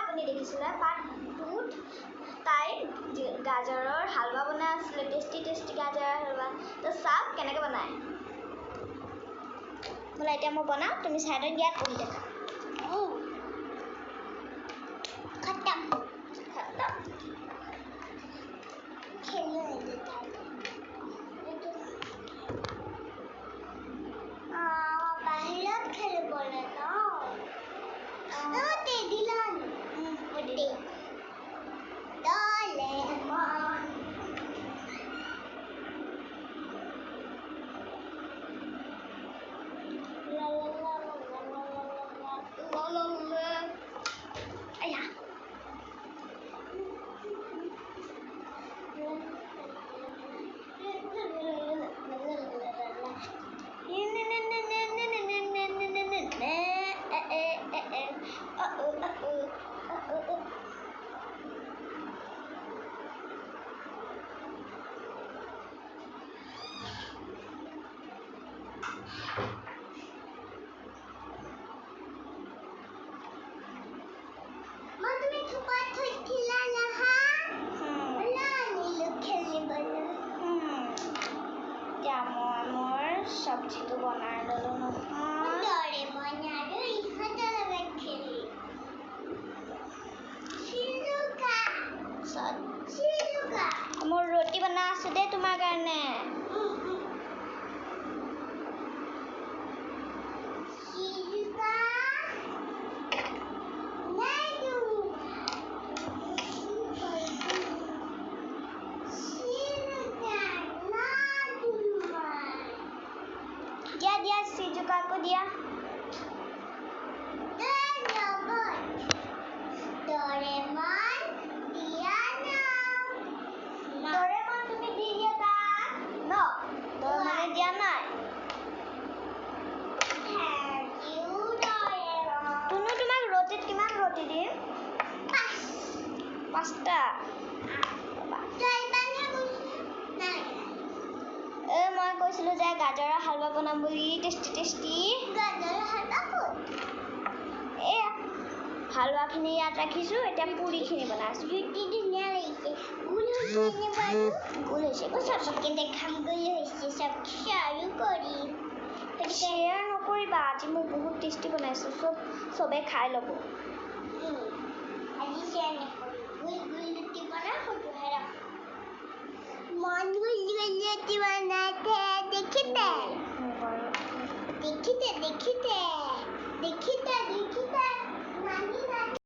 আপুনি দেখিছিলে পাৰ্ট 2ত তাই গাজৰৰ হালৱা বনাই আছিলে টেষ্টি গাজৰৰ হালৱা তো চাওক কেনেকৈ বনায় বোলে এতিয়া মই বনাওঁ তুমি চাইডত ইয়াত বহি থাকা খতম বাহিৰত খেলিবলৈ সবজিটো বনাই ললো নহয় মোৰ ৰুটি বনাই আছো দেই তোমাৰ কাৰণে দিয়া সিজুকাকো দিয়া Doraemon তুমি দি দিয়া তাক ন Doraemon দিয়া নাই তুনু তোমাক ৰুটিত কিমান ৰুটি দিম 5টা মই কৈছিলো যে গাজৰৰ হালৱা বনাম বুলি টেষ্টি গাজৰৰ হালৱা এয়া হালৱাখিনি ইয়াত ৰাখিছো এতিয়া পুৰিখিনি বনাইছো ৰুটি ধুনীয়া লাগিছে গোল হৈছে চবকে দেখাম গোল হৈছে চব শ্বেয়াৰো কৰিম শ্বেয়াৰ নকৰিবা আজি মই বহুত টেষ্টি বনাইছো চবে খাই ল'ব